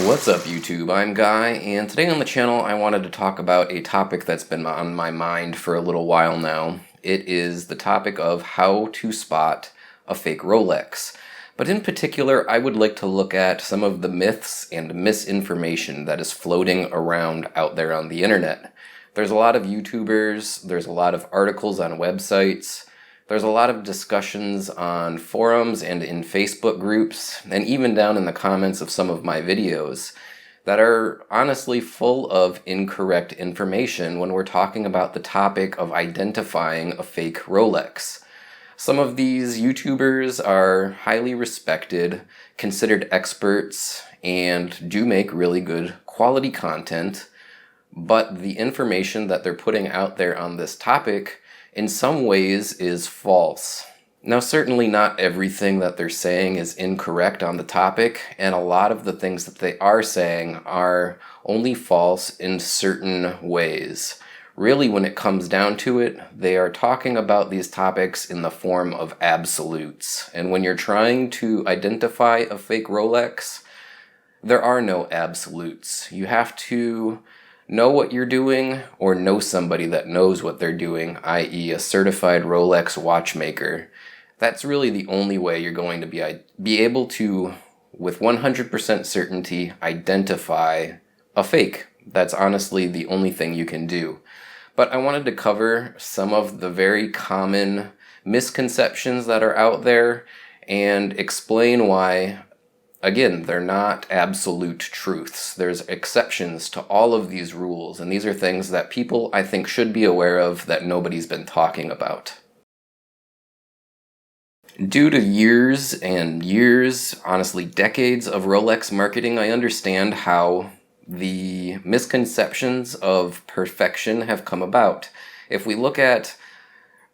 What's up YouTube, I'm Guy, and today on the channel I wanted to talk about a topic that's been on my mind for a little while now. It is the topic of how to spot a fake Rolex. But in particular, I would like to look at some of the myths and misinformation that is floating around out there on the internet. There's a lot of YouTubers, there's a lot of articles on websites, there's a lot of discussions on forums and in Facebook groups, and even down in the comments of some of my videos that are honestly full of incorrect information when we're talking about the topic of identifying a fake Rolex. Some of these YouTubers are highly respected, considered experts, and do make really good quality content, but the information that they're putting out there on this topic in some ways is false. Now, certainly not everything that they're saying is incorrect on the topic, and a lot of the things that they are saying are only false in certain ways. Really, when it comes down to it, they are talking about these topics in the form of absolutes. And when you're trying to identify a fake Rolex, there are no absolutes. You have to know what you're doing or know somebody that knows what they're doing, i.e. a certified Rolex watchmaker. That's really the only way you're going to be able to, with 100% certainty, identify a fake. That's honestly the only thing you can do. But I wanted to cover some of the very common misconceptions that are out there and explain why, again, they're not absolute truths. There's exceptions to all of these rules, and these are things that people, I think, should be aware of that nobody's been talking about. Due to years and years, honestly decades of Rolex marketing, I understand how the misconceptions of perfection have come about. If we look at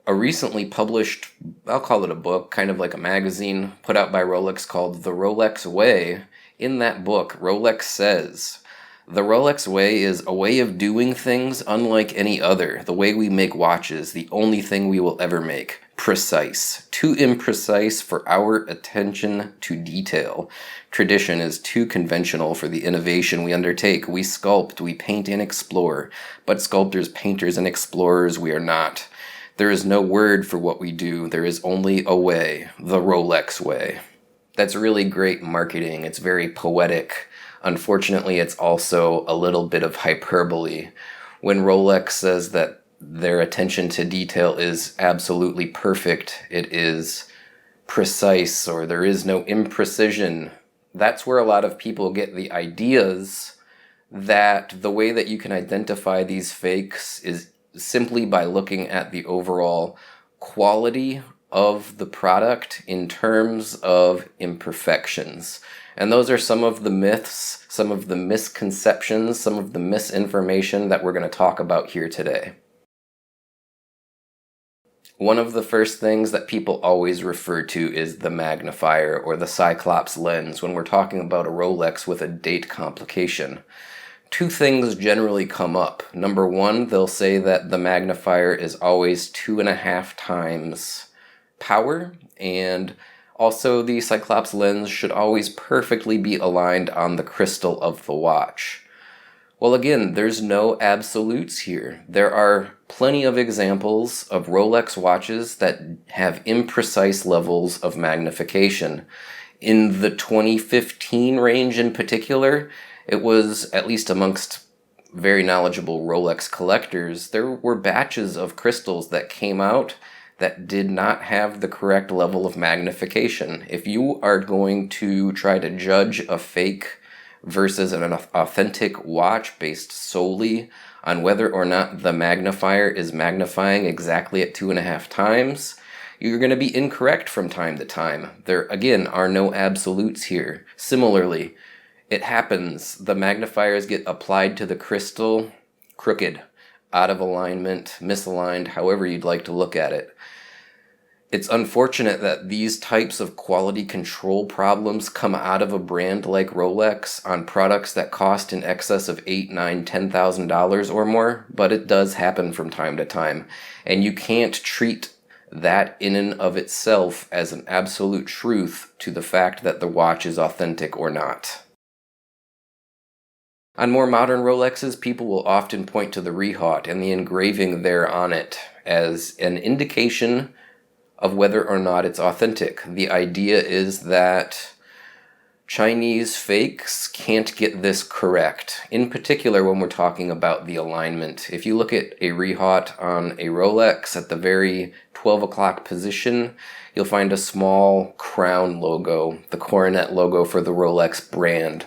a recently published, I'll call it a book, kind of like a magazine put out by Rolex called The Rolex Way. In that book, Rolex says, "The Rolex Way is a way of doing things unlike any other. The way we make watches, the only thing we will ever make. Precise. Too imprecise for our attention to detail. Tradition is too conventional for the innovation we undertake. We sculpt, we paint and explore. But sculptors, painters, and explorers we are not. There is no word for what we do. There is only a way. The Rolex Way." That's really great marketing. It's very poetic. Unfortunately, it's also a little bit of hyperbole. When Rolex says that their attention to detail is absolutely perfect, it is precise, or there is no imprecision. That's where a lot of people get the ideas that the way that you can identify these fakes is simply by looking at the overall quality of the product in terms of imperfections. And those are some of the myths, some of the misconceptions, some of the misinformation that we're going to talk about here today. One of the first things that people always refer to is the magnifier or the Cyclops lens when we're talking about a Rolex with a date complication. Two things generally come up. Number one, they'll say that the magnifier is always 2.5 times power, and also the Cyclops lens should always perfectly be aligned on the crystal of the watch. Well, again, there's no absolutes here. There are plenty of examples of Rolex watches that have imprecise levels of magnification. In the 2015 range in particular, it was, at least amongst very knowledgeable Rolex collectors, there were batches of crystals that came out that did not have the correct level of magnification. If you are going to try to judge a fake versus an authentic watch based solely on whether or not the magnifier is magnifying exactly at 2.5 times, you're going to be incorrect from time to time. There, again, are no absolutes here. Similarly, it happens, the magnifiers get applied to the crystal crooked, out of alignment, misaligned, however you'd like to look at it. It's unfortunate that these types of quality control problems come out of a brand like Rolex on products that cost in excess of $8,000, $9,000, $10,000 or more, but it does happen from time to time. And you can't treat that in and of itself as an absolute truth to the fact that the watch is authentic or not. On more modern Rolexes, people will often point to the Rehad and the engraving there on it as an indication of whether or not it's authentic. The idea is that Chinese fakes can't get this correct, in particular when we're talking about the alignment. If you look at a Rehad on a Rolex at the very 12 o'clock position, you'll find a small crown logo, the coronet logo for the Rolex brand.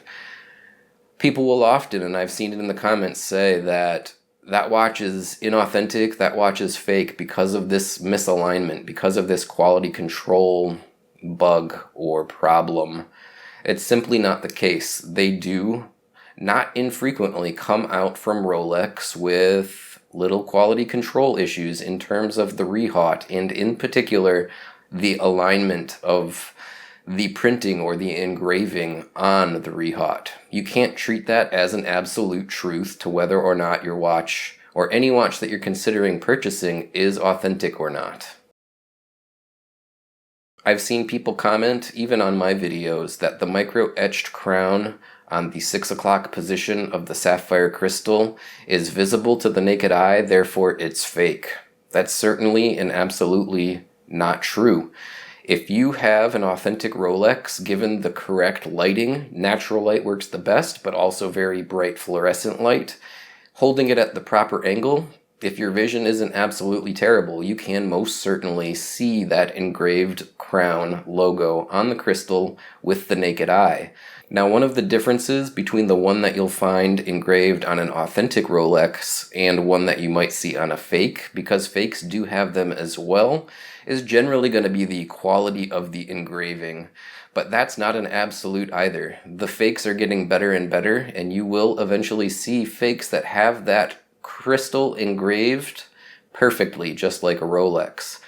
People will often, and I've seen it in the comments, say that that watch is inauthentic, that watch is fake because of this misalignment, because of this quality control bug or problem. It's simply not the case. They do, not infrequently, come out from Rolex with little quality control issues in terms of the Rehad, and in particular, the alignment of the printing or the engraving on the Rehad. You can't treat that as an absolute truth to whether or not your watch, or any watch that you're considering purchasing, is authentic or not. I've seen people comment, even on my videos, that the micro-etched crown on the 6 o'clock position of the sapphire crystal is visible to the naked eye, therefore it's fake. That's certainly and absolutely not true. If you have an authentic Rolex, given the correct lighting, natural light works the best, but also very bright fluorescent light, holding it at the proper angle, if your vision isn't absolutely terrible, you can most certainly see that engraved crown logo on the crystal with the naked eye. Now, one of the differences between the one that you'll find engraved on an authentic Rolex and one that you might see on a fake, because fakes do have them as well, is generally going to be the quality of the engraving. But that's not an absolute either. The fakes are getting better and better, and you will eventually see fakes that have that crystal engraved perfectly, just like a Rolex.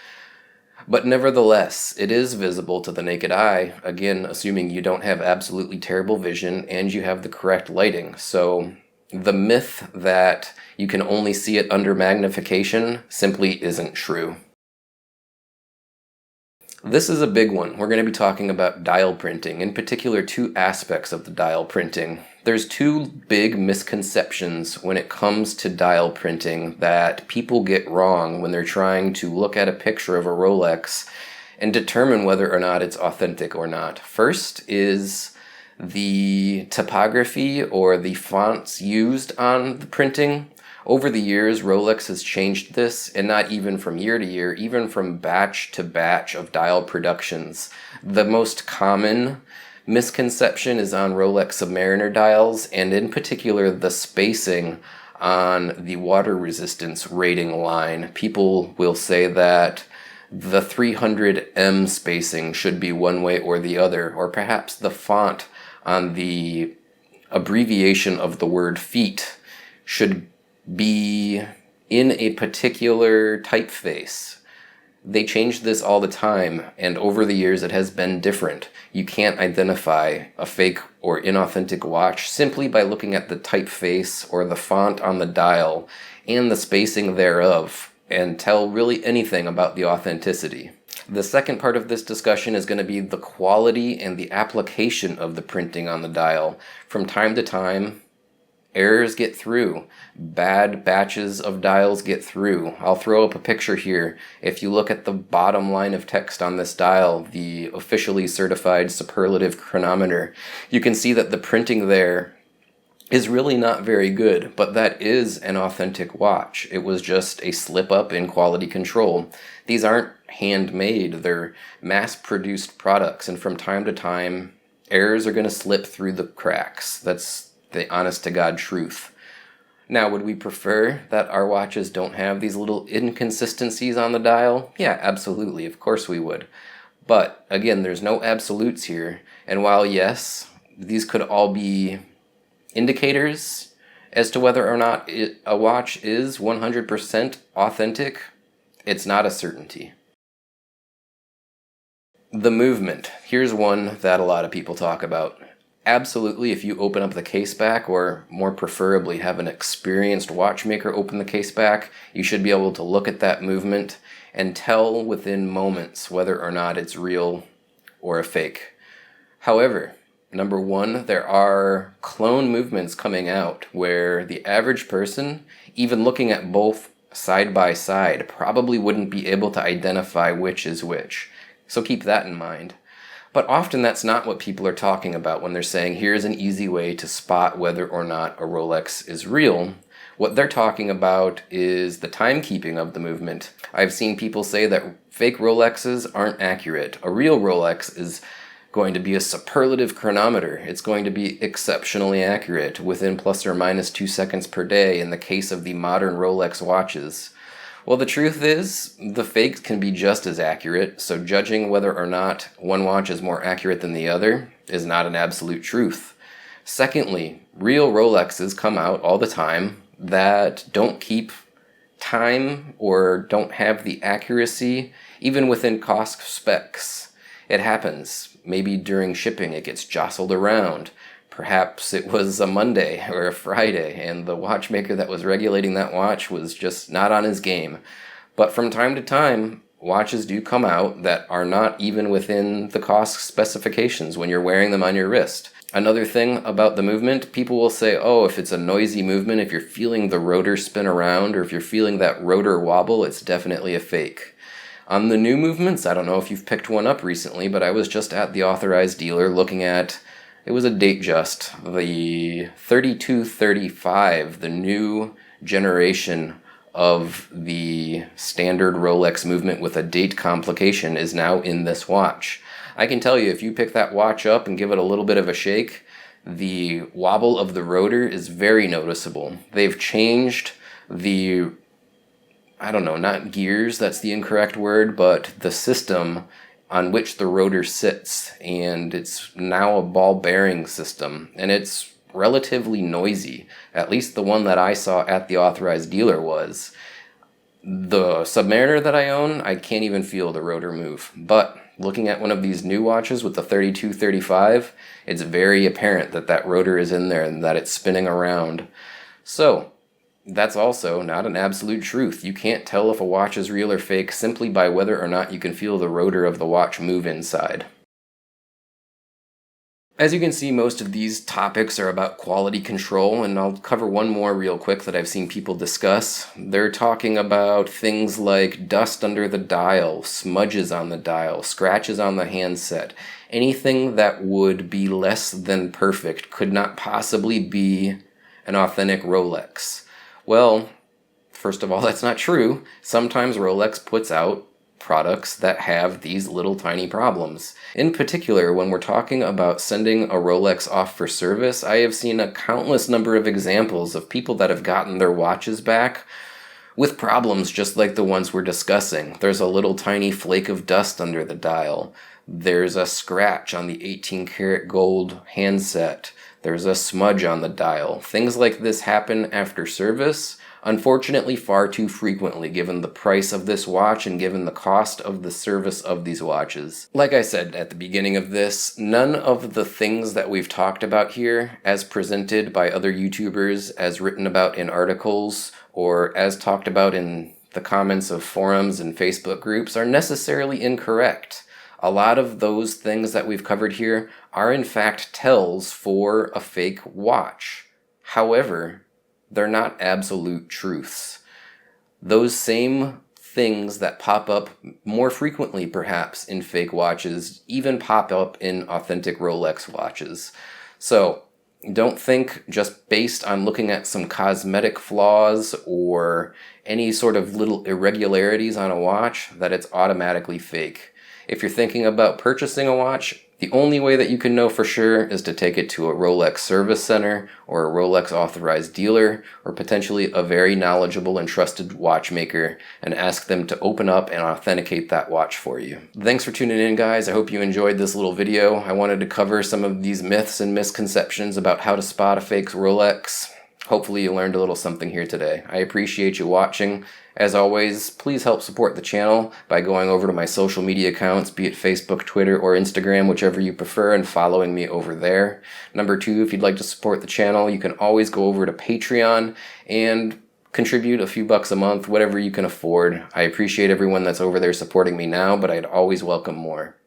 But nevertheless, it is visible to the naked eye, again, assuming you don't have absolutely terrible vision and you have the correct lighting. So the myth that you can only see it under magnification simply isn't true. This is a big one. We're going to be talking about dial printing, in particular two aspects of the dial printing. There's two big misconceptions when it comes to dial printing that people get wrong when they're trying to look at a picture of a Rolex and determine whether or not it's authentic or not. First is the typography or the fonts used on the printing. Over the years, Rolex has changed this, and not even from year to year, even from batch to batch of dial productions. The most common misconception is on Rolex Submariner dials, and in particular the spacing on the water resistance rating line. People will say that the 300M spacing should be one way or the other, or perhaps the font on the abbreviation of the word feet should be in a particular typeface. They change this all the time, and over the years it has been different. You can't identify a fake or inauthentic watch simply by looking at the typeface or the font on the dial and the spacing thereof and tell really anything about the authenticity. The second part of this discussion is going to be the quality and the application of the printing on the dial. From time to time, errors get through. Bad batches of dials get through. I'll throw up a picture here. If you look at the bottom line of text on this dial, the officially certified superlative chronometer, you can see that the printing there is really not very good, but that is an authentic watch. It was just a slip up in quality control. These aren't handmade, they're mass-produced products, and from time to time, errors are going to slip through the cracks. That's the honest-to-God truth. Now, would we prefer that our watches don't have these little inconsistencies on the dial? Yeah, absolutely. Of course we would. But, again, there's no absolutes here. And while, yes, these could all be indicators as to whether or not a watch is 100% authentic, it's not a certainty. The movement. Here's one that a lot of people talk about. Absolutely, if you open up the case back, or more preferably have an experienced watchmaker open the case back, you should be able to look at that movement and tell within moments whether or not it's real or a fake. However, Number one, there are clone movements coming out where the average person, even looking at both side by side, probably wouldn't be able to identify which is which. So keep that in mind. But often that's not what people are talking about when they're saying, here's an easy way to spot whether or not a Rolex is real. What they're talking about is the timekeeping of the movement. I've seen people say that fake Rolexes aren't accurate. A real Rolex is going to be a superlative chronometer. It's going to be exceptionally accurate, within plus or minus 2 seconds per day in the case of the modern Rolex watches. Well, the truth is, the fakes can be just as accurate, so judging whether or not one watch is more accurate than the other is not an absolute truth. Secondly, real Rolexes come out all the time that don't keep time or don't have the accuracy, even within cost specs. It happens. Maybe during shipping it gets jostled around. Perhaps it was a Monday or a Friday, and the watchmaker that was regulating that watch was just not on his game. But from time to time, watches do come out that are not even within the cost specifications when you're wearing them on your wrist. Another thing about the movement, people will say, oh, if it's a noisy movement, if you're feeling the rotor spin around, or if you're feeling that rotor wobble, it's definitely a fake. On the new movements, I don't know if you've picked one up recently, but I was just at the authorized dealer looking at, it was a Datejust, the 3235, the new generation of the standard Rolex movement with a date complication is now in this watch. I can tell you, if you pick that watch up and give it a little bit of a shake, the wobble of the rotor is very noticeable. They've changed the, I don't know, not gears, that's the incorrect word, but the system on which the rotor sits, and it's now a ball bearing system, and it's relatively noisy. At least the one that I saw at the authorized dealer was. The Submariner that I own, I can't even feel the rotor move, but looking at one of these new watches with the 3235, it's very apparent that that rotor is in there and that it's spinning around. So that's also not an absolute truth. You can't tell if a watch is real or fake simply by whether or not you can feel the rotor of the watch move inside. As you can see, most of these topics are about quality control, and I'll cover one more real quick that I've seen people discuss. They're talking about things like dust under the dial, smudges on the dial, scratches on the handset. Anything that would be less than perfect could not possibly be an authentic Rolex. Well, first of all, that's not true. Sometimes Rolex puts out products that have these little tiny problems. In particular, when we're talking about sending a Rolex off for service, I have seen a countless number of examples of people that have gotten their watches back with problems just like the ones we're discussing. There's a little tiny flake of dust under the dial. There's a scratch on the 18-karat gold handset. There's a smudge on the dial. Things like this happen after service, unfortunately far too frequently given the price of this watch and given the cost of the service of these watches. Like I said at the beginning of this, none of the things that we've talked about here, as presented by other YouTubers, as written about in articles, or as talked about in the comments of forums and Facebook groups, are necessarily incorrect. A lot of those things that we've covered here are in fact tells for a fake watch. However, they're not absolute truths. Those same things that pop up more frequently perhaps in fake watches even pop up in authentic Rolex watches. So don't think just based on looking at some cosmetic flaws or any sort of little irregularities on a watch that it's automatically fake. If you're thinking about purchasing a watch, the only way that you can know for sure is to take it to a Rolex service center or a Rolex authorized dealer or potentially a very knowledgeable and trusted watchmaker and ask them to open up and authenticate that watch for you. Thanks for tuning in, guys. I hope you enjoyed this little video. I wanted to cover some of these myths and misconceptions about how to spot a fake Rolex. Hopefully you learned a little something here today. I appreciate you watching. As always, please help support the channel by going over to my social media accounts, be it Facebook, Twitter, or Instagram, whichever you prefer, and following me over there. Number two, if you'd like to support the channel, you can always go over to Patreon and contribute a few bucks a month, whatever you can afford. I appreciate everyone that's over there supporting me now, but I'd always welcome more.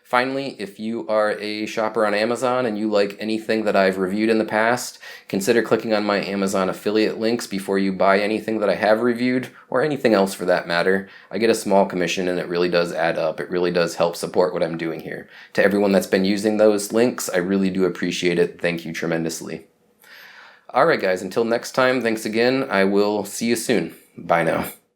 Finally, if you are a shopper on Amazon and you like anything that I've reviewed in the past, consider clicking on my Amazon affiliate links before you buy anything that I have reviewed, or anything else for that matter. I get a small commission and it really does add up. It really does help support what I'm doing here. To everyone that's been using those links, I really do appreciate it. Thank you tremendously. Alright guys, until next time, thanks again. I will see you soon. Bye now.